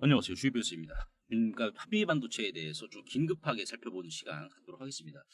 안녕하세요. 주이비스입니다. 그러니까 한미 반도체에 대해서 좀 긴급하게 살펴보는 시간 갖도록 하겠습니다.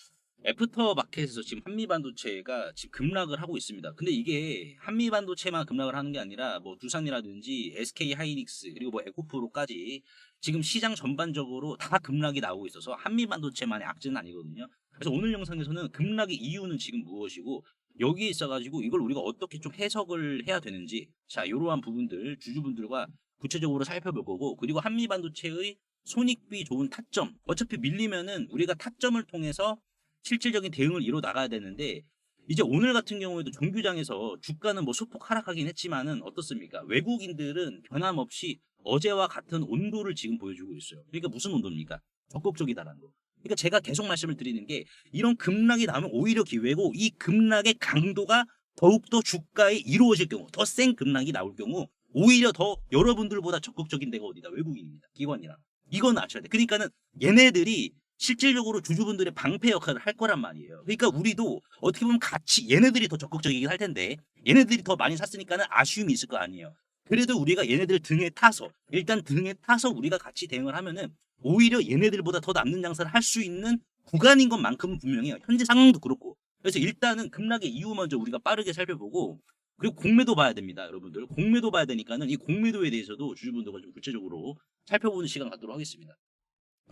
애프터 마켓에서 지금 한미 반도체가 지금 급락을 하고 있습니다. 근데 이게 한미 반도체만 급락을 하는 게 아니라 뭐 두산이라든지 SK 하이닉스 그리고 뭐 에코프로까지 지금 시장 전반적으로 다 급락이 나오고 있어서 한미 반도체만의 악재는 아니거든요. 그래서 오늘 영상에서는 급락의 이유는 지금 무엇이고 여기에 있어가지고 이걸 우리가 어떻게 좀 해석을 해야 되는지 자 이러한 부분들 주주분들과 구체적으로 살펴볼 거고 그리고 한미 반도체의 손익비 좋은 타점 어차피 밀리면은 우리가 타점을 통해서 실질적인 대응을 이뤄 나가야 되는데 이제 오늘 같은 경우에도 정규장에서 주가는 뭐 소폭 하락하긴 했지만은 어떻습니까? 외국인들은 변함없이 어제와 같은 온도를 지금 보여주고 있어요. 그러니까 무슨 온도입니까? 적극적이다라는 거. 그러니까 제가 계속 말씀을 드리는 게 이런 급락이 나오면 오히려 기회고 이 급락의 강도가 더욱더 주가에 이루어질 경우 더 센 급락이 나올 경우 오히려 더 여러분들보다 적극적인 데가 어디다? 외국인입니다. 기관이랑. 이건 아셔야 돼. 그러니까는 얘네들이 실질적으로 주주분들의 방패 역할을 할 거란 말이에요. 그러니까 우리도 어떻게 보면 같이 얘네들이 더 적극적이긴 할 텐데 얘네들이 더 많이 샀으니까는 아쉬움이 있을 거 아니에요. 그래도 우리가 얘네들 등에 타서 일단 등에 타서 우리가 같이 대응을 하면은 오히려 얘네들보다 더 남는 장사를 할 수 있는 구간인 것만큼은 분명해요. 현재 상황도 그렇고. 그래서 일단은 급락의 이유 먼저 우리가 빠르게 살펴보고 그리고 공매도 봐야 됩니다, 여러분들. 공매도 봐야 되니까는 이 공매도에 대해서도 주주분들과 좀 구체적으로 살펴보는 시간 갖도록 하겠습니다.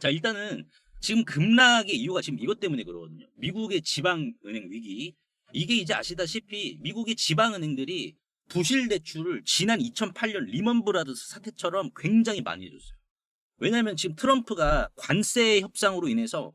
자, 일단은 지금 급락의 이유가 지금 이것 때문에 그러거든요. 미국의 지방은행 위기. 이게 이제 아시다시피 미국의 지방은행들이 부실 대출을 지난 2008년 리먼 브라더스 사태처럼 굉장히 많이 해줬어요. 왜냐하면 지금 트럼프가 관세 협상으로 인해서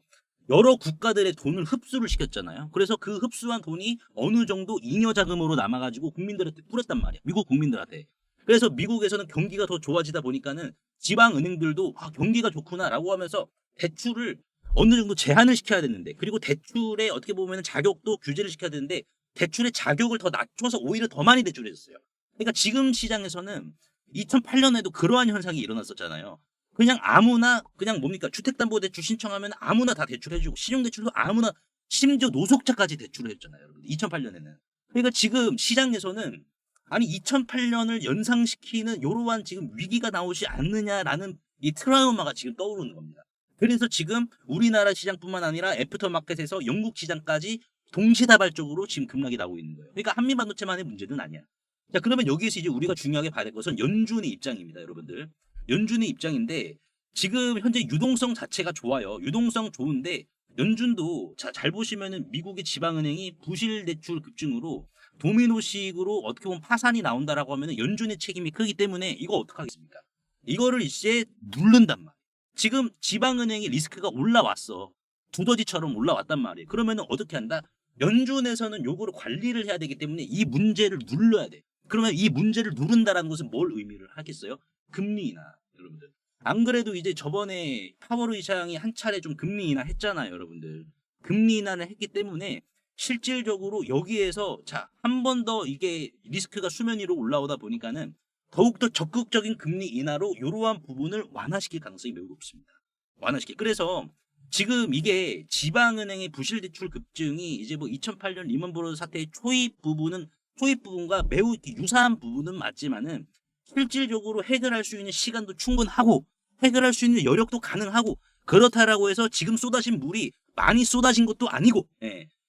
여러 국가들의 돈을 흡수를 시켰잖아요. 그래서 그 흡수한 돈이 어느 정도 잉여 자금으로 남아가지고 국민들한테 뿌렸단 말이야. 미국 국민들한테. 그래서 미국에서는 경기가 더 좋아지다 보니까는 지방 은행들도 경기가 좋구나라고 하면서 대출을 어느 정도 제한을 시켜야 되는데 그리고 대출에 어떻게 보면 자격도 규제를 시켜야 되는데 대출의 자격을 더 낮춰서 오히려 더 많이 대출했어요. 그러니까 지금 시장에서는 2008년에도 그러한 현상이 일어났었잖아요. 그냥 아무나 그냥 뭡니까 주택담보대출 신청하면 아무나 다 대출해주고 신용대출도 아무나 심지어 노숙자까지 대출을 했잖아요, 여러분. 2008년에는. 그러니까 지금 시장에서는 아니 2008년을 연상시키는 이러한 지금 위기가 나오지 않느냐라는 이 트라우마가 지금 떠오르는 겁니다. 그래서 지금 우리나라 시장뿐만 아니라 애프터마켓에서 영국 시장까지 동시다발적으로 지금 급락이 나오고 있는 거예요. 그러니까 한미반도체만의 문제는 아니야. 자, 그러면 여기에서 이제 우리가 중요하게 봐야 될 것은 연준의 입장입니다, 여러분들. 연준의 입장인데 지금 현재 유동성 자체가 좋아요. 유동성 좋은데 연준도 잘 보시면은 미국의 지방은행이 부실 대출 급증으로 도미노식으로 어떻게 보면 파산이 나온다라고 하면은 연준의 책임이 크기 때문에 이거 어떡하겠습니까? 이거를 이제 누른단 말이에요. 지금 지방은행의 리스크가 올라왔어. 두더지처럼 올라왔단 말이에요. 그러면은 어떻게 한다? 연준에서는 요거를 관리를 해야 되기 때문에 이 문제를 눌러야 돼. 그러면 이 문제를 누른다라는 것은 뭘 의미를 하겠어요? 금리 인하, 여러분들. 안 그래도 이제 저번에 파월 의장이 한 차례 좀 금리 인하 했잖아요, 여러분들. 금리 인하를 했기 때문에 실질적으로 여기에서 자, 한 번 더 이게 리스크가 수면 위로 올라오다 보니까는 더욱더 적극적인 금리 인하로 이러한 부분을 완화시킬 가능성이 매우 높습니다. 완화시킬. 그래서 지금 이게 지방은행의 부실 대출 급증이 이제 뭐 2008년 리먼 브러더스 사태의 초입 부분과 매우 유사한 부분은 맞지만은 실질적으로 해결할 수 있는 시간도 충분하고 해결할 수 있는 여력도 가능하고 그렇다라고 해서 지금 쏟아진 물이 많이 쏟아진 것도 아니고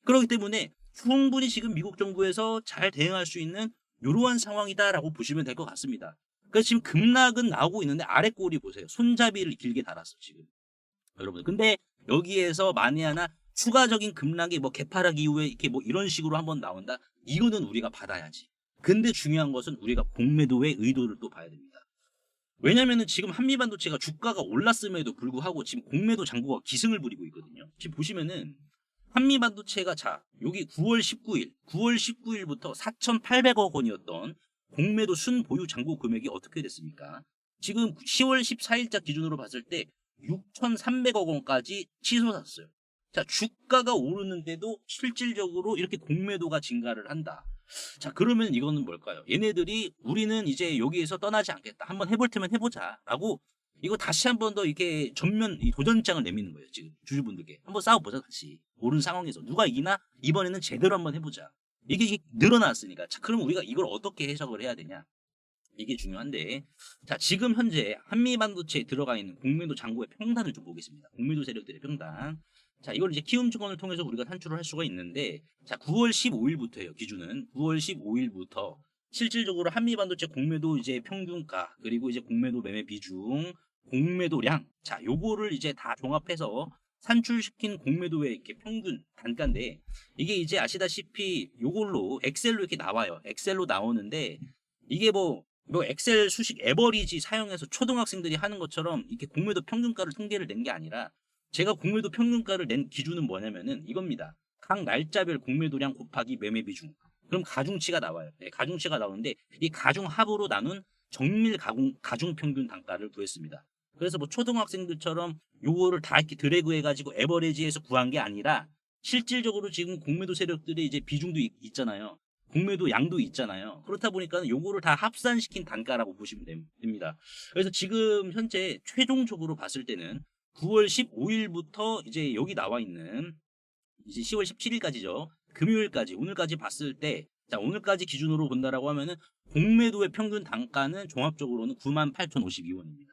그렇기 때문에 충분히 지금 미국 정부에서 잘 대응할 수 있는 이러한 상황이다라고 보시면 될 것 같습니다. 그래서 지금 급락은 나오고 있는데 아래 꼬리 보세요. 손잡이를 길게 달았어 지금. 여러분. 근데 여기에서 만에 하나 추가적인 급락이 뭐 개파락 이후에 이렇게 뭐 이런 식으로 한번 나온다. 이거는 우리가 받아야지. 근데 중요한 것은 우리가 공매도의 의도를 또 봐야 됩니다. 왜냐면은 지금 한미반도체가 주가가 올랐음에도 불구하고 지금 공매도 잔고가 기승을 부리고 있거든요. 지금 보시면은 한미반도체가 자 여기 9월 19일부터 4,800억 원이었던 공매도 순보유 잔고 금액이 어떻게 됐습니까? 지금 10월 14일자 기준으로 봤을 때 6,300억 원까지 치솟았어요. 자, 주가가 오르는데도 실질적으로 이렇게 공매도가 증가를 한다. 자, 그러면 이거는 뭘까요? 얘네들이 우리는 이제 여기에서 떠나지 않겠다. 한번 해볼 테면 해보자. 라고 이거 다시 한번 더 이렇게 전면 도전장을 내미는 거예요. 지금 주주분들께. 한번 싸워보자, 다시. 오른 상황에서. 누가 이기나? 이번에는 제대로 한번 해보자. 이게 늘어났으니까. 자, 그럼 우리가 이걸 어떻게 해석을 해야 되냐? 이게 중요한데, 자, 지금 현재 한미반도체에 들어가 있는 공매도 잔고의 평단을 좀 보겠습니다. 공매도 세력들의 평단. 자, 이걸 이제 키움증권을 통해서 우리가 산출을 할 수가 있는데, 자, 9월 15일부터예요. 기준은 9월 15일부터 실질적으로 한미반도체 공매도 이제 평균가, 그리고 이제 공매도 매매 비중, 공매도량, 자, 요거를 이제 다 종합해서 산출시킨 공매도의 이렇게 평균 단가인데, 이게 이제 아시다시피 요걸로 엑셀로 이렇게 나와요. 엑셀로 나오는데, 이게 뭐 엑셀 수식 에버리지 사용해서 초등학생들이 하는 것처럼 이렇게 공매도 평균가를 통계를 낸 게 아니라, 제가 공매도 평균가를 낸 기준은 뭐냐면은 이겁니다. 각 날짜별 공매도량 곱하기 매매 비중. 그럼 가중치가 나와요. 네, 가중치가 나오는데 이 가중 합으로 나눈 정밀 가중 평균 단가를 구했습니다. 그래서 뭐 초등학생들처럼 요거를 다 이렇게 드래그 해가지고 에버리지해서 구한 게 아니라, 실질적으로 지금 공매도 세력들의 이제 비중도 있잖아요. 공매도 양도 있잖아요. 그렇다 보니까 요거를 다 합산시킨 단가라고 보시면 됩니다. 그래서 지금 현재 최종적으로 봤을 때는 9월 15일부터 이제 여기 나와 있는 이제 10월 17일까지죠. 금요일까지, 오늘까지 봤을 때, 자, 오늘까지 기준으로 본다라고 하면은 공매도의 평균 단가는 종합적으로는 98,052원입니다.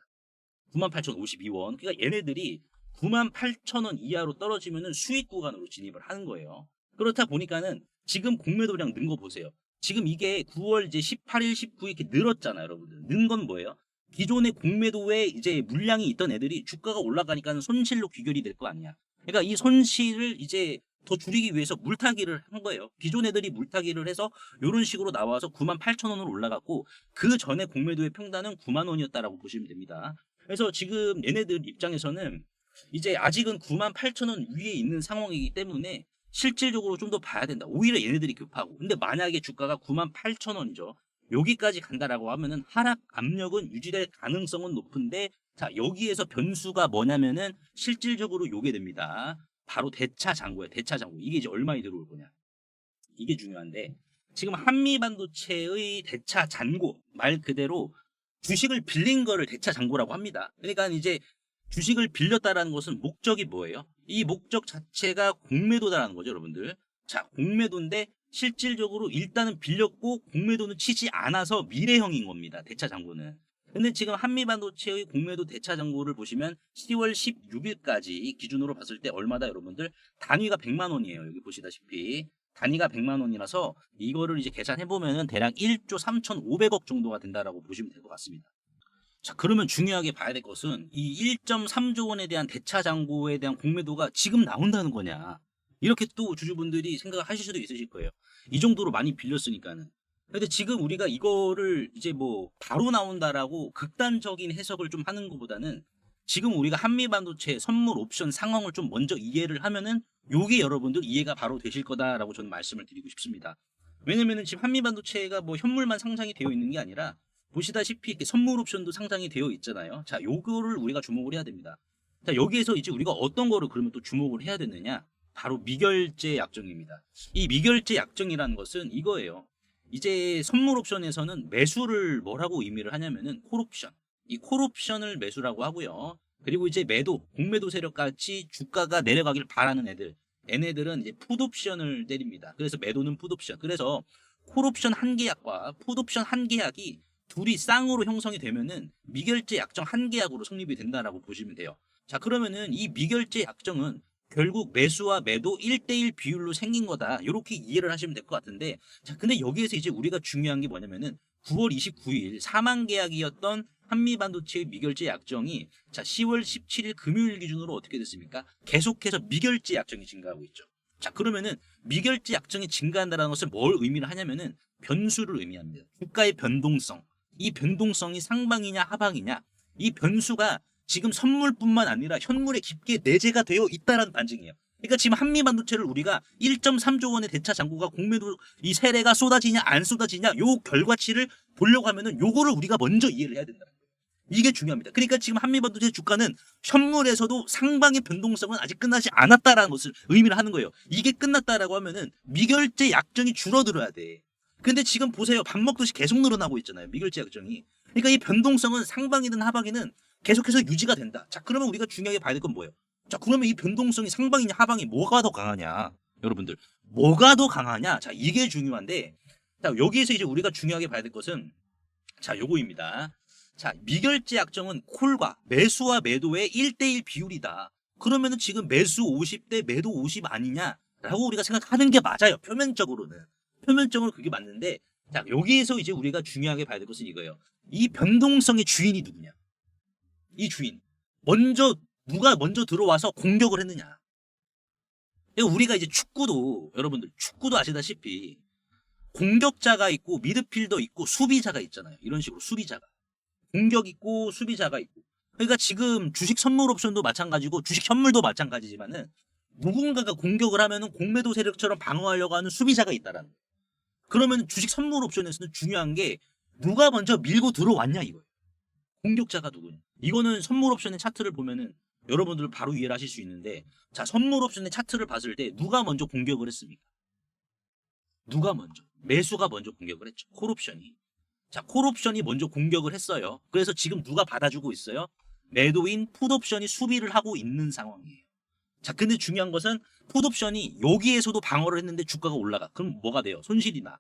98,052원. 그러니까 얘네들이 98,000원 이하로 떨어지면은 수익 구간으로 진입을 하는 거예요. 그렇다 보니까는 지금 공매도량 는 거 보세요. 지금 이게 9월 이제 18일, 19일 이렇게 늘었잖아요, 여러분들. 는 건 뭐예요? 기존의 공매도에 이제 물량이 있던 애들이 주가가 올라가니까 손실로 귀결이 될 거 아니야. 그러니까 이 손실을 이제 더 줄이기 위해서 물타기를 한 거예요. 기존 애들이 물타기를 해서 이런 식으로 나와서 98,000원으로 올라갔고, 그 전에 공매도의 평단은 9만 원이었다라고 보시면 됩니다. 그래서 지금 얘네들 입장에서는 이제 아직은 98,000원 위에 있는 상황이기 때문에 실질적으로 좀 더 봐야 된다. 오히려 얘네들이 급하고. 근데 만약에 주가가 98,000원이죠. 여기까지 간다라고 하면은 하락 압력은 유지될 가능성은 높은데, 자, 여기에서 변수가 뭐냐면은 실질적으로 요게 됩니다. 바로 대차 잔고예요. 대차 잔고. 이게 이제 얼마에 들어올 거냐. 이게 중요한데, 지금 한미반도체의 대차 잔고, 말 그대로 주식을 빌린 거를 대차 잔고라고 합니다. 그러니까 이제 주식을 빌렸다라는 것은 목적이 뭐예요? 이 목적 자체가 공매도다라는 거죠, 여러분들. 자, 공매도인데 실질적으로 일단은 빌렸고 공매도는 치지 않아서 미래형인 겁니다. 대차 잔고는. 근데 지금 한미반도체의 공매도 대차 잔고를 보시면 10월 16일까지 기준으로 봤을 때 얼마다, 여러분들? 단위가 100만 원이에요. 여기 보시다시피. 단위가 100만 원이라서 이거를 이제 계산해 보면은 대략 1조 3,500억 정도가 된다라고 보시면 될 것 같습니다. 자, 그러면 중요하게 봐야 될 것은 이 1.3조 원에 대한 대차 잔고에 대한 공매도가 지금 나온다는 거냐. 이렇게 또 주주분들이 생각을 하실 수도 있으실 거예요. 이 정도로 많이 빌렸으니까는. 근데 지금 우리가 이거를 이제 뭐 바로 나온다라고 극단적인 해석을 좀 하는 것보다는, 지금 우리가 한미반도체 선물 옵션 상황을 좀 먼저 이해를 하면은 요게 여러분들 이해가 바로 되실 거다라고 저는 말씀을 드리고 싶습니다. 왜냐면은 지금 한미반도체가 뭐 현물만 상장이 되어 있는 게 아니라 보시다시피 이렇게 선물 옵션도 상장이 되어 있잖아요. 자, 요거를 우리가 주목을 해야 됩니다. 자, 여기에서 이제 우리가 어떤 거를 그러면 또 주목을 해야 되느냐? 바로 미결제 약정입니다. 이 미결제 약정이라는 것은 이거예요. 이제 선물 옵션에서는 매수를 뭐라고 의미를 하냐면은 콜옵션. 이 콜옵션을 매수라고 하고요. 그리고 이제 매도, 공매도 세력같이 주가가 내려가길 바라는 애들, 얘네들은 이제 풋옵션을 때립니다. 그래서 매도는 풋옵션. 그래서 콜옵션 한 계약과 풋옵션 한 계약이 둘이 쌍으로 형성이 되면은 미결제 약정 한 계약으로 성립이 된다라고 보시면 돼요. 자, 그러면은 이 미결제 약정은 결국 매수와 매도 1대1 비율로 생긴 거다. 이렇게 이해를 하시면 될 것 같은데, 자, 근데 여기에서 이제 우리가 중요한 게 뭐냐면은 9월 29일 사망 계약이었던 한미반도체의 미결제 약정이, 자, 10월 17일 금요일 기준으로 어떻게 됐습니까? 계속해서 미결제 약정이 증가하고 있죠. 자, 그러면은 미결제 약정이 증가한다는 것을 뭘 의미를 하냐면은 변수를 의미합니다. 주가의 변동성. 이 변동성이 상방이냐 하방이냐, 이 변수가 지금 선물뿐만 아니라 현물에 깊게 내재가 되어 있다라는 반증이에요. 그러니까 지금 한미반도체를 우리가 1.3조 원의 대차 잔고가 공매도 이 세례가 쏟아지냐 안 쏟아지냐, 요 결과치를 보려고 하면은 요거를 우리가 먼저 이해를 해야 된다는 거예요. 이게 중요합니다. 그러니까 지금 한미반도체 주가는 현물에서도 상방의 변동성은 아직 끝나지 않았다라는 것을 의미를 하는 거예요. 이게 끝났다라고 하면은 미결제 약정이 줄어들어야 돼. 근데 지금 보세요. 밥 먹듯이 계속 늘어나고 있잖아요. 미결제 약정이. 그러니까 이 변동성은 상방이든 하방이든 계속해서 유지가 된다. 자, 그러면 우리가 중요하게 봐야 될 건 뭐예요? 자, 그러면 이 변동성이 상방이냐 하방이 뭐가 더 강하냐? 여러분들, 뭐가 더 강하냐? 자, 이게 중요한데, 자, 여기에서 이제 우리가 중요하게 봐야 될 것은, 자, 요거입니다. 자, 미결제 약정은 콜과 매수와 매도의 1대1 비율이다. 그러면은 지금 매수 50대 매도 50 아니냐라고 우리가 생각하는 게 맞아요. 표면적으로는. 표면적으로 그게 맞는데, 자, 여기에서 이제 우리가 중요하게 봐야 될 것은 이거예요. 이 변동성의 주인이 누구냐? 이 주인. 누가 먼저 들어와서 공격을 했느냐? 우리가 이제 축구도, 여러분들, 축구도 아시다시피 공격자가 있고 미드필더 있고 수비자가 있잖아요. 이런 식으로 수비자가. 공격 있고 수비자가 있고. 그러니까 지금 주식 선물 옵션도 마찬가지고 주식 현물도 마찬가지지만은 누군가가 공격을 하면은 공매도 세력처럼 방어하려고 하는 수비자가 있다라는 거예요. 그러면 주식 선물 옵션에서는 중요한 게 누가 먼저 밀고 들어왔냐 이거예요. 공격자가 누구냐. 이거는 선물 옵션의 차트를 보면은 여러분들 바로 이해를 하실 수 있는데, 자, 선물 옵션의 차트를 봤을 때 누가 먼저 공격을 했습니까? 누가 먼저? 매수가 먼저 공격을 했죠. 콜옵션이. 자, 콜옵션이 먼저 공격을 했어요. 그래서 지금 누가 받아주고 있어요? 매도인 풋옵션이 수비를 하고 있는 상황이에요. 자, 근데 중요한 것은 풋옵션이 여기에서도 방어를 했는데 주가가 올라가. 그럼 뭐가 돼요? 손실이 나.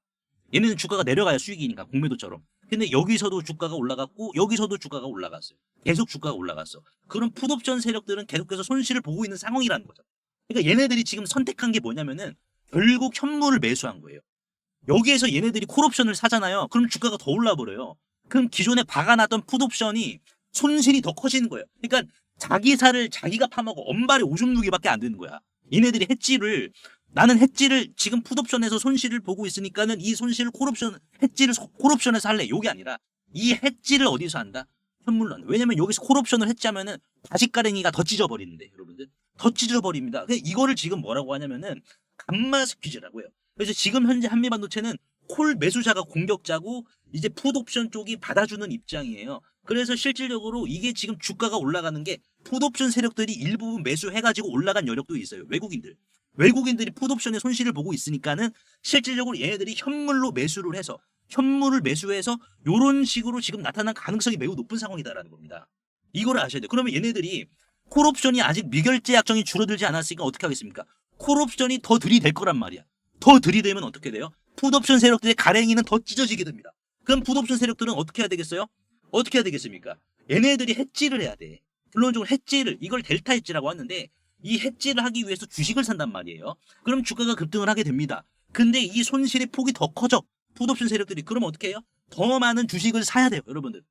얘네는 주가가 내려가야 수익이니까, 공매도처럼. 근데 여기서도 주가가 올라갔고 여기서도 주가가 올라갔어요. 계속 주가가 올라갔어. 그럼 풋옵션 세력들은 계속해서 손실을 보고 있는 상황이라는 거죠. 그러니까 얘네들이 지금 선택한 게 뭐냐면은 결국 현물을 매수한 거예요. 여기에서 얘네들이 콜옵션을 사잖아요. 그럼 주가가 더 올라버려요. 그럼 기존에 박아놨던 풋옵션이 손실이 더 커지는 거예요. 그러니까 자기 살을 자기가 파먹어. 엄발이 오줌 누기밖에 안 되는 거야. 얘네들이 나는 해지를 지금 풋옵션에서 손실을 보고 있으니까는 이 손실을 콜옵션에서 할래. 요게 아니라 이 해지를 어디서 한다? 현물로 한다. 왜냐면 여기서 콜옵션을 해지하면은 다시가랭이가 더 찢어버리는데, 여러분들. 더 찢어버립니다. 이거를 지금 뭐라고 하냐면은 감마 스퀴즈라고요. 그래서 지금 현재 한미반도체는 콜 매수자가 공격자고 이제 풋옵션 쪽이 받아주는 입장이에요. 그래서 실질적으로 이게 지금 주가가 올라가는 게 풋옵션 세력들이 일부분 매수해가지고 올라간 여력도 있어요. 외국인들이 풋옵션의 손실을 보고 있으니까는 실질적으로 얘네들이 현물을 매수해서 이런 식으로 지금 나타난 가능성이 매우 높은 상황이다라는 겁니다. 이거를 아셔야 돼요. 그러면 얘네들이 콜옵션이 아직 미결제 약정이 줄어들지 않았으니까 어떻게 하겠습니까? 콜옵션이 더 들이댈 거란 말이야. 더 들이대면 어떻게 돼요? 풋옵션 세력들의 가랭이는 더 찢어지게 됩니다. 그럼 풋옵션 세력들은 어떻게 해야 되겠어요? 어떻게 해야 되겠습니까? 얘네들이 해지를 해야 돼. 물론적으로 이걸 델타 해지라고 하는데, 이 해지를 하기 위해서 주식을 산단 말이에요. 그럼 주가가 급등을 하게 됩니다. 근데 이 손실의 폭이 더 커져. 풋옵션 세력들이. 그럼 어떻게 해요? 더 많은 주식을 사야 돼요, 여러분들.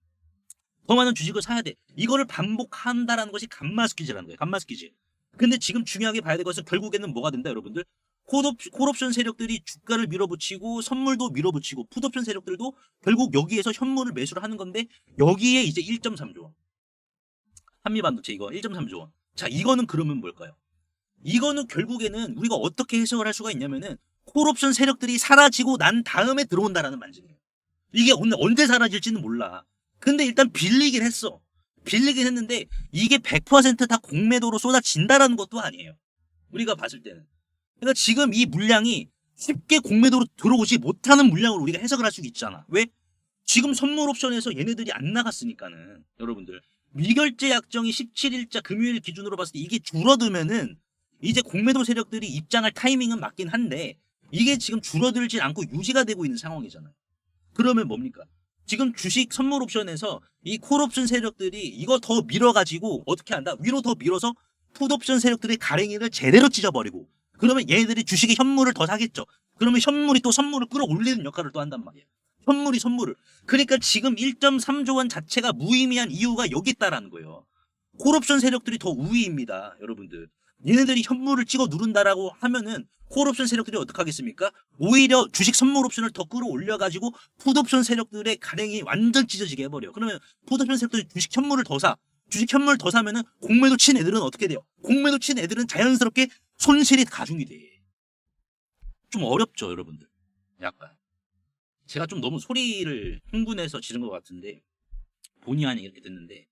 더 많은 주식을 사야 돼. 이거를 반복한다라는 것이 감마스퀴즈라는 거예요. 감마스퀴즈. 근데 지금 중요하게 봐야 될 것은 결국에는 뭐가 된다, 여러분들? 콜옵션 세력들이 주가를 밀어붙이고 선물도 밀어붙이고 풋옵션 세력들도 결국 여기에서 현물을 매수를 하는 건데, 여기에 이제 1.3조 원. 한미반도체 이거 1.3조 원. 자, 이거는 그러면 뭘까요? 이거는 결국에는 우리가 어떻게 해석을 할 수가 있냐면은 콜옵션 세력들이 사라지고 난 다음에 들어온다라는 말씀이에요. 이게 언제 사라질지는 몰라. 근데 일단 빌리긴 했어. 빌리긴 했는데 이게 100%다 공매도로 쏟아진다라는 것도 아니에요. 우리가 봤을 때는. 그러니까 지금 이 물량이 쉽게 공매도로 들어오지 못하는 물량으로 우리가 해석을 할 수 있잖아. 왜? 지금 선물 옵션에서 얘네들이 안 나갔으니까는. 여러분들, 미결제 약정이 17일자 금요일 기준으로 봤을 때 이게 줄어들면은 이제 공매도 세력들이 입장할 타이밍은 맞긴 한데 이게 지금 줄어들지 않고 유지가 되고 있는 상황이잖아요. 그러면 뭡니까? 지금 주식 선물 옵션에서 이 콜옵션 세력들이 이거 더 밀어가지고 어떻게 한다? 위로 더 밀어서 풋옵션 세력들의 가랭이를 제대로 찢어버리고, 그러면 얘네들이 주식의 현물을 더 사겠죠. 그러면 현물이 또 선물을 끌어올리는 역할을 또 한단 말이에요. 현물이 선물을. 그러니까 지금 1.3조 원 자체가 무의미한 이유가 여기 있다라는 거예요. 콜옵션 세력들이 더 우위입니다, 여러분들. 얘네들이 현물을 찍어 누른다라고 하면은 콜옵션 세력들이 어떻게 하겠습니까? 오히려 주식 선물 옵션을 더 끌어올려가지고 풋옵션 세력들의 가랭이 완전 찢어지게 해버려. 그러면 풋옵션 세력들이 주식 현물을 더 사. 주식 현물을 더 사면은 공매도 친 애들은 어떻게 돼요? 공매도 친 애들은 자연스럽게 손실이 가중이 돼. 좀 어렵죠, 여러분들. 약간. 제가 좀 너무 소리를 흥분해서 지른 것 같은데 본의 아니게 이렇게 됐는데,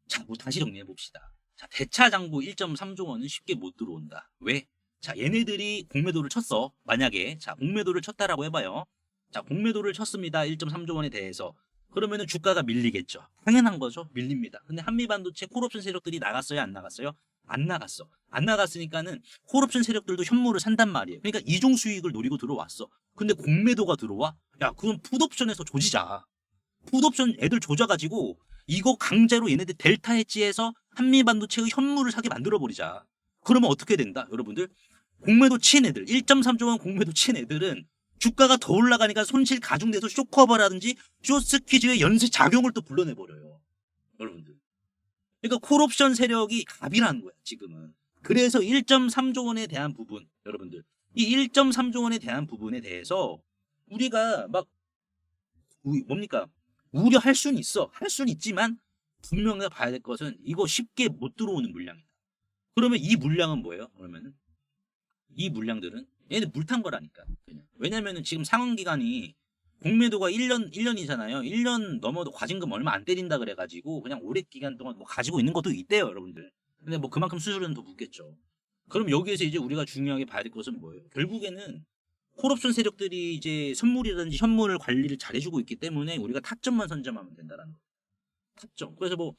자, 뭐 다시 정리해 봅시다. 자, 대차장부 1.3조 원은 쉽게 못 들어온다. 왜? 자, 얘네들이 공매도를 쳤어. 만약에 자, 공매도를 쳤다라고 해봐요. 자, 공매도를 쳤습니다. 1.3조 원에 대해서. 그러면은 주가가 밀리겠죠. 당연한 거죠. 밀립니다. 근데 한미반도체 콜옵션 세력들이 나갔어요, 안 나갔어요? 안 나갔어. 안 나갔으니까는 콜옵션 세력들도 현물을 산단 말이에요. 그러니까 이중 수익을 노리고 들어왔어. 근데 공매도가 들어와? 야, 그럼 풋옵션에서 조지자. 풋옵션 애들 조져가지고 이거 강제로 얘네들 델타 해지해서 한미반도체의 현물을 사게 만들어버리자. 그러면 어떻게 된다 여러분들? 공매도 친 애들 1.3조 원 공매도 친 애들은 주가가 더 올라가니까 손실 가중돼서 쇼커버라든지 쇼스퀴즈의 연쇄 작용을 또 불러내버려요. 여러분들. 그러니까 콜옵션 세력이 갑이라는 거야 지금은. 그래서 1.3조 원에 대한 부분 여러분들 이 1.3조 원에 대한 부분에 대해서 우리가 막 뭡니까 우려할 수는 있어. 할 수는 있지만 분명히 봐야 될 것은 이거 쉽게 못 들어오는 물량이다. 그러면 이 물량은 뭐예요? 그러면은 이 물량들은 얘네 물 탄 거라니까. 왜냐면은 지금 상환 기간이 공매도가 1년이잖아요. 1년 넘어도 과징금 얼마 안 때린다 그래가지고 그냥 오래 기간 동안 뭐 가지고 있는 것도 있대요, 여러분들. 근데 뭐 그만큼 수수료는 더 묻겠죠. 그럼 여기에서 이제 우리가 중요하게 봐야 될 것은 뭐예요? 결국에는 콜옵션 세력들이 이제 선물이라든지 현물 관리를 잘해주고 있기 때문에 우리가 타점만 선점하면 된다라는 거예요. 타점. 그래서 뭐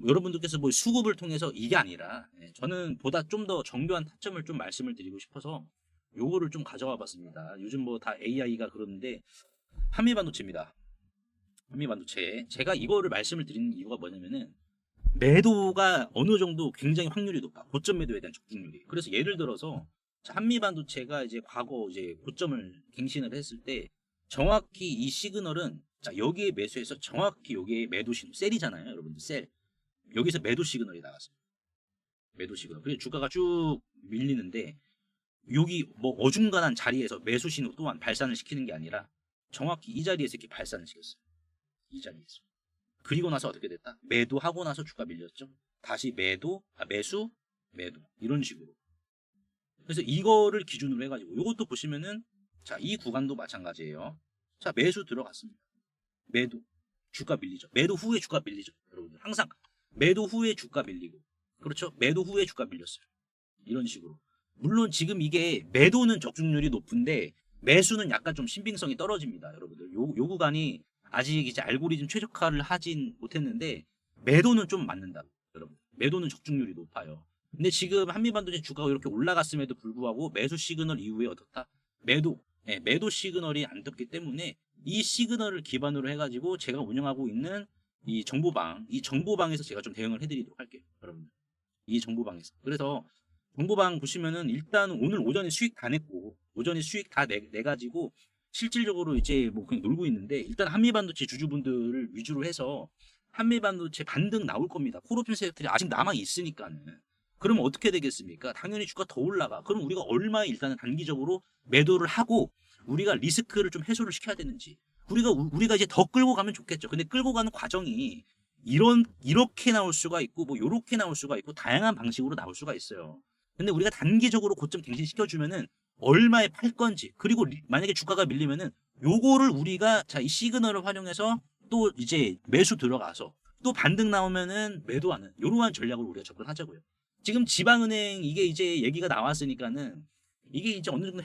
여러분들께서 뭐 수급을 통해서 이게 아니라 저는 보다 좀 더 정교한 타점을 좀 말씀을 드리고 싶어서 요거를 좀 가져와 봤습니다. 요즘 뭐 다 AI가 그러는데 한미반도체입니다. 한미반도체. 제가 이거를 말씀을 드리는 이유가 뭐냐면은 매도가 어느 정도 굉장히 확률이 높아. 고점 매도에 대한 적중률이. 그래서 예를 들어서 한미반도체가 이제 과거 이제 고점을 갱신을 했을 때 정확히 이 시그널은 자 여기에 매수해서 정확히 여기에 매도 신호 셀이잖아요, 여러분들 셀. 여기서 매도 시그널이 나갔어요. 매도 시그널. 그래서 주가가 쭉 밀리는데 여기 뭐 어중간한 자리에서 매수 신호 또한 발산을 시키는 게 아니라 정확히 이 자리에서 이렇게 발산을 시켰어요. 이 자리에서. 그리고 나서 어떻게 됐다? 매도하고 나서 주가 밀렸죠. 다시 매수, 매도 이런 식으로. 그래서 이거를 기준으로 해가지고 이것도 보시면은 자 이 구간도 마찬가지예요. 자 매수 들어갔습니다. 매도 주가 밀리죠. 매도 후에 주가 밀리죠. 여러분들 항상 매도 후에 주가 밀리고 그렇죠. 매도 후에 주가 밀렸어요. 이런 식으로. 물론 지금 이게 매도는 적중률이 높은데 매수는 약간 좀 신빙성이 떨어집니다. 여러분들 요 구간이 아직 이제 알고리즘 최적화를 하진 못했는데 매도는 좀 맞는다. 여러분 매도는 적중률이 높아요. 근데 지금 한미반도체 주가가 이렇게 올라갔음에도 불구하고 매수 시그널 이후에 어떻다? 매도 시그널이 안 떴기 때문에 이 시그널을 기반으로 해가지고 제가 운영하고 있는 이 정보방에서 제가 좀 대응을 해드리도록 할게요. 여러분들 이 정보방에서. 그래서 정보방 보시면은 일단 오늘 오전에 수익 다 냈고 오전에 수익 다 내가지고 실질적으로 이제 뭐 그냥 놀고 있는데 일단 한미반도체 주주분들을 위주로 해서 한미반도체 반등 나올 겁니다. 콜옵션 세력들이 아직 남아 있으니까는. 그러면 어떻게 되겠습니까? 당연히 주가 더 올라가. 그럼 우리가 얼마에 일단은 단기적으로 매도를 하고 우리가 리스크를 좀 해소를 시켜야 되는지. 우리가 이제 더 끌고 가면 좋겠죠. 근데 끌고 가는 과정이 이렇게 나올 수가 있고 뭐 요렇게 나올 수가 있고 다양한 방식으로 나올 수가 있어요. 근데 우리가 단기적으로 고점 갱신시켜주면은 얼마에 팔 건지 그리고 만약에 주가가 밀리면은 요거를 우리가 자 이 시그널을 활용해서 또 이제 매수 들어가서 또 반등 나오면은 매도하는 이러한 전략으로 우리가 접근하자고요. 지금 지방은행 이게 이제 얘기가 나왔으니까는 이게 이제 어느 정도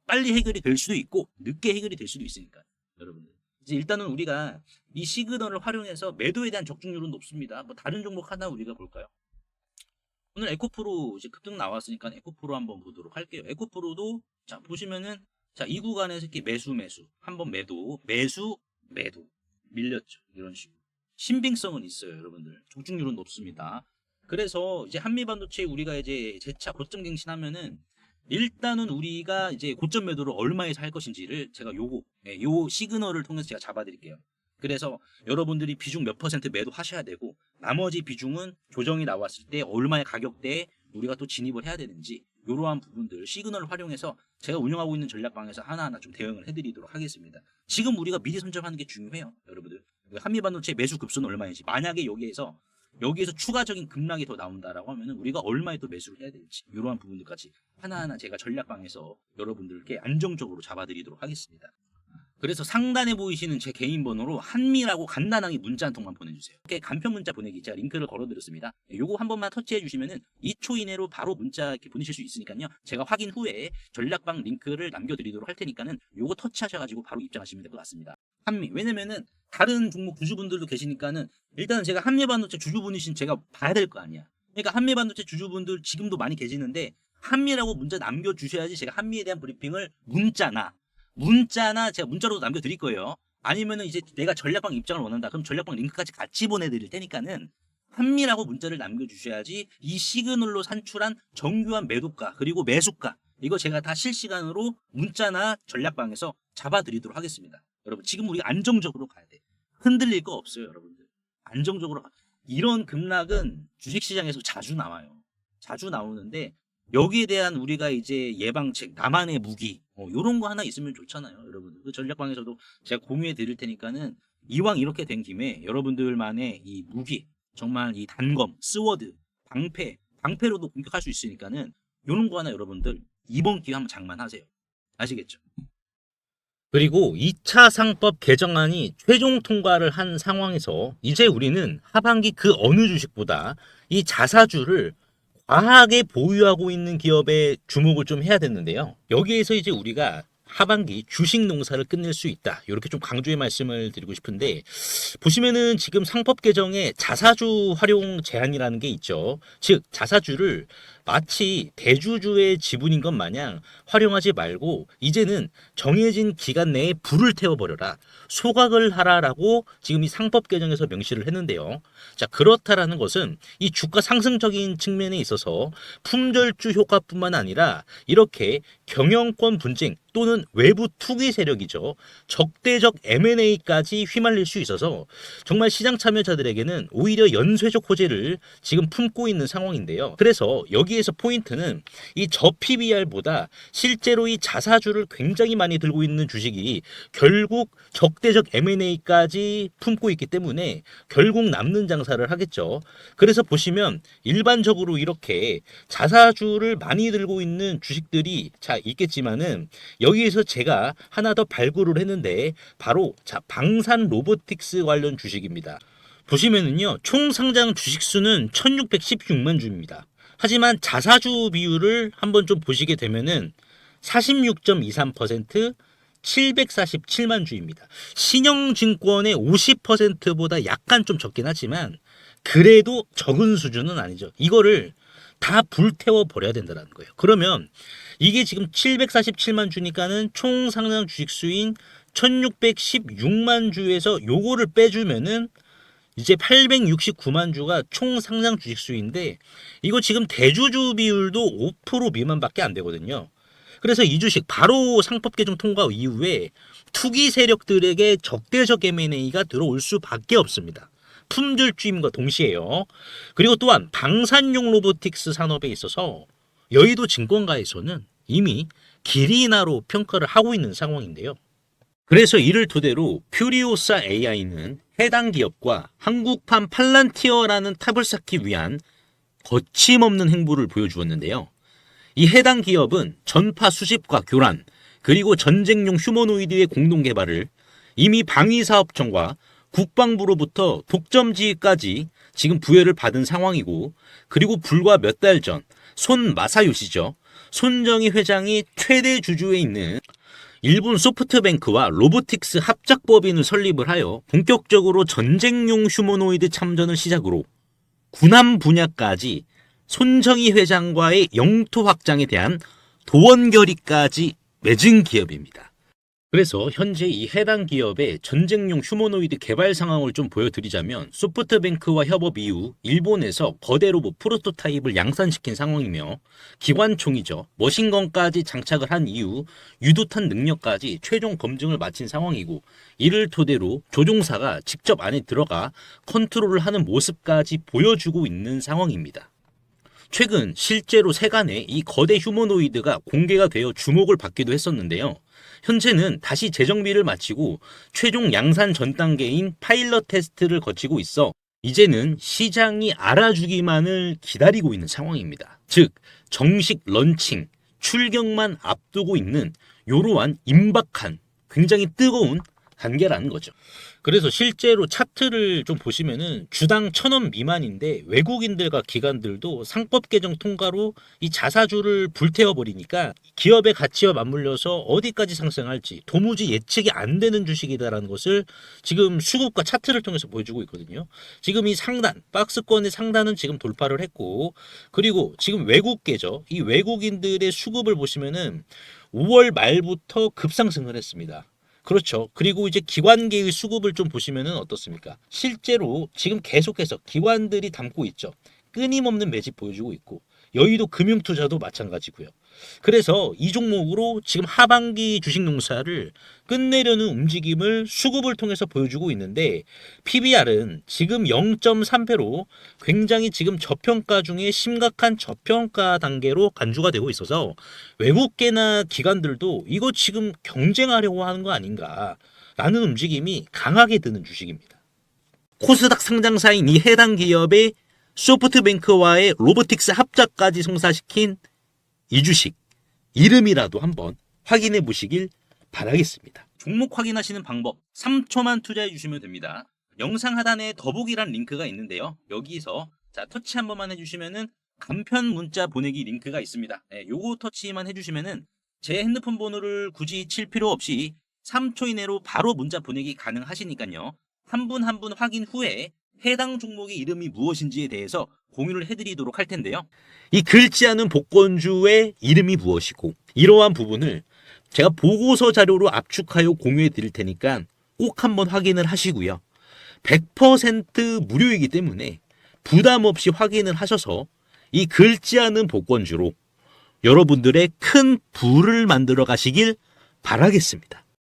빨리 해결이 될 수도 있고 늦게 해결이 될 수도 있으니까 여러분들 이제 일단은 우리가 이 시그널을 활용해서 매도에 대한 적중률은 높습니다. 뭐 다른 종목 하나 우리가 볼까요? 오늘 에코프로 이제 급등 나왔으니까 에코프로 한번 보도록 할게요. 에코프로도 자 보시면은 자 이 구간에서 이렇게 매수 한번 매도 밀렸죠. 이런 식으로 신빙성은 있어요, 여러분들. 적중률은 높습니다. 그래서 이제 한미반도체 우리가 이제 재차 고점 갱신하면은 일단은 우리가 이제 고점 매도를 얼마에서 할 것인지를 제가 요 시그널을 통해서 제가 잡아드릴게요. 그래서 여러분들이 비중 몇 퍼센트 매도하셔야 되고 나머지 비중은 조정이 나왔을 때 얼마의 가격대에 우리가 또 진입을 해야 되는지 이러한 부분들 시그널을 활용해서 제가 운영하고 있는 전략방에서 하나하나 좀 대응을 해드리도록 하겠습니다. 지금 우리가 미리 선점하는 게 중요해요, 여러분들. 한미반도체 매수 급수는 얼마인지 만약에 여기에서 추가적인 급락이 더 나온다라고 하면은 우리가 얼마에 또 매수를 해야 될지 이러한 부분들까지 하나하나 제가 전략방에서 여러분들께 안정적으로 잡아드리도록 하겠습니다. 그래서 상단에 보이시는 제 개인 번호로 한미라고 간단하게 문자 한 통만 보내주세요. 이렇게 간편 문자 보내기 제가 링크를 걸어드렸습니다. 요거 한 번만 터치해 주시면은 2초 이내로 바로 문자 이렇게 보내실 수 있으니까요. 제가 확인 후에 전략방 링크를 남겨드리도록 할 테니까는 요거 터치하셔가지고 바로 입장하시면 될 것 같습니다. 한미 왜냐면은 다른 종목 주주분들도 계시니까는 일단은 제가 한미반도체 주주분이신 제가 봐야 될 거 아니야. 그러니까 한미반도체 주주분들 지금도 많이 계시는데 한미라고 문자 남겨주셔야지 제가 한미에 대한 브리핑을 문자나 제가 문자로도 남겨드릴 거예요. 아니면은 이제 내가 전략방 입장을 원한다. 그럼 전략방 링크까지 같이 보내드릴 테니까는 한미라고 문자를 남겨주셔야지 이 시그널로 산출한 정교한 매도가 그리고 매수가 이거 제가 다 실시간으로 문자나 전략방에서 잡아드리도록 하겠습니다. 여러분 지금 우리가 안정적으로 가야 돼. 흔들릴 거 없어요, 여러분들. 안정적으로 이런 급락은 주식시장에서 자주 나와요. 자주 나오는데 여기에 대한 우리가 이제 예방책, 나만의 무기 이런 거 하나 있으면 좋잖아요, 여러분들. 그 전략방에서도 제가 공유해 드릴 테니까는 이왕 이렇게 된 김에 여러분들만의 이 무기, 정말 이 단검, 스워드, 방패로도 공격할 수 있으니까는 이런 거 하나 여러분들 이번 기회에 한번 장만하세요. 아시겠죠? 그리고 2차 상법 개정안이 최종 통과를 한 상황에서 이제 우리는 하반기 그 어느 주식보다 이 자사주를 과하게 보유하고 있는 기업에 주목을 좀 해야 되는데요. 여기에서 이제 우리가 하반기 주식 농사를 끝낼 수 있다. 이렇게 좀 강조의 말씀을 드리고 싶은데 보시면은 지금 상법 개정에 자사주 활용 제한이라는 게 있죠. 즉 자사주를 마치 대주주의 지분인 것 마냥 활용하지 말고 이제는 정해진 기간 내에 불을 태워버려라. 소각을 하라라고 지금 이 상법 개정에서 명시를 했는데요. 자, 그렇다라는 것은 이 주가 상승적인 측면에 있어서 품절주 효과뿐만 아니라 이렇게 경영권 분쟁 또는 외부 투기 세력이죠. 적대적 M&A까지 휘말릴 수 있어서 정말 시장 참여자들에게는 오히려 연쇄적 호재를 지금 품고 있는 상황인데요. 그래서 여기에서 포인트는 이 저 PBR보다 실제로 이 자사주를 굉장히 많이 들고 있는 주식이 결국 적대적 M&A까지 품고 있기 때문에 결국 남는 장사를 하겠죠. 그래서 보시면 일반적으로 이렇게 자사주를 많이 들고 있는 주식들이 자 있겠지만은 여기에서 제가 하나 더 발굴을 했는데 바로 자 방산 로보틱스 관련 주식입니다. 보시면은요 총 상장 주식 수는 1616만 주입니다. 하지만 자사주 비율을 한번 좀 보시게 되면은 46.23% 747만 주입니다. 신영증권의 50%보다 약간 좀 적긴 하지만 그래도 적은 수준은 아니죠. 이거를 다 불태워 버려야 된다는 거예요. 그러면 이게 지금 747만 주니까는 총 상장 주식 수인 1616만 주에서 요거를 빼주면은 이제 869만 주가 총 상장 주식 수인데 이거 지금 대주주 비율도 5% 미만밖에 안 되거든요. 그래서 이 주식 바로 상법 개정 통과 이후에 투기 세력들에게 적대적 M&A가 들어올 수밖에 없습니다. 품절주임과 동시에요. 그리고 또한 방산용 로보틱스 산업에 있어서 여의도 증권가에서는 이미 기리나로 평가를 하고 있는 상황인데요. 그래서 이를 토대로 퓨리오사 AI는 해당 기업과 한국판 팔란티어라는 탑을 쌓기 위한 거침없는 행보를 보여주었는데요. 이 해당 기업은 전파 수집과 교란 그리고 전쟁용 휴머노이드의 공동 개발을 이미 방위사업청과 국방부로부터 독점지휘까지 지금 부여를 받은 상황이고 그리고 불과 몇 달 전 손 마사요시죠. 손정희 회장이 최대 주주에 있는 일본 소프트뱅크와 로보틱스 합작법인을 설립을 하여 본격적으로 전쟁용 휴머노이드 참전을 시작으로 군함 분야까지 손정희 회장과의 영토 확장에 대한 도원 결의까지 맺은 기업입니다. 그래서 현재 이 해당 기업의 전쟁용 휴머노이드 개발 상황을 좀 보여드리자면 소프트뱅크와 협업 이후 일본에서 거대 로봇 프로토타입을 양산시킨 상황이며 기관총이죠. 머신건까지 장착을 한 이후 유도탄 능력까지 최종 검증을 마친 상황이고 이를 토대로 조종사가 직접 안에 들어가 컨트롤을 하는 모습까지 보여주고 있는 상황입니다. 최근 실제로 세간에 이 거대 휴머노이드가 공개가 되어 주목을 받기도 했었는데요. 현재는 다시 재정비를 마치고 최종 양산 전 단계인 파일럿 테스트를 거치고 있어 이제는 시장이 알아주기만을 기다리고 있는 상황입니다. 즉 정식 런칭, 출격만 앞두고 있는 이러한 임박한 굉장히 뜨거운 단계라는 거죠. 그래서 실제로 차트를 좀 보시면은 주당 1,000원 미만인데 외국인들과 기관들도 상법 개정 통과로 이 자사주를 불태워 버리니까 기업의 가치와 맞물려서 어디까지 상승할지 도무지 예측이 안 되는 주식이다라는 것을 지금 수급과 차트를 통해서 보여주고 있거든요. 지금 이 상단, 박스권의 상단은 지금 돌파를 했고 그리고 지금 외국계죠. 이 외국인들의 수급을 보시면은 5월 말부터 급상승을 했습니다. 그렇죠. 그리고 이제 기관계의 수급을 좀 보시면은 어떻습니까? 실제로 지금 계속해서 기관들이 담고 있죠. 끊임없는 매집 보여주고 있고 여의도 금융투자도 마찬가지고요. 그래서 이 종목으로 지금 하반기 주식농사를 끝내려는 움직임을 수급을 통해서 보여주고 있는데 PBR은 지금 0.3배로 굉장히 지금 저평가 중에 심각한 저평가 단계로 간주가 되고 있어서 외국계나 기관들도 이거 지금 경쟁하려고 하는 거 아닌가라는 움직임이 강하게 드는 주식입니다. 코스닥 상장사인 이 해당 기업의 소프트뱅크와의 로보틱스 합작까지 성사시킨 이 주식 이름이라도 한번 확인해 보시길 바라겠습니다. 종목 확인하시는 방법 3초만 투자해 주시면 됩니다. 영상 하단에 더보기란 링크가 있는데요. 여기서 자 터치 한 번만 해주시면은 간편 문자 보내기 링크가 있습니다. 네, 요거 터치만 해주시면은 제 핸드폰 번호를 굳이 칠 필요 없이 3초 이내로 바로 문자 보내기 가능하시니까요. 한 분 한 분 확인 후에 해당 종목의 이름이 무엇인지에 대해서 공유를 해드리도록 할 텐데요. 이 긁지 않은 복권주의 이름이 무엇이고 이러한 부분을 제가 보고서 자료로 압축하여 공유해 드릴 테니까 꼭 한번 확인을 하시고요. 100% 무료이기 때문에 부담 없이 확인을 하셔서 이 긁지 않은 복권주로 여러분들의 큰 부를 만들어 가시길 바라겠습니다.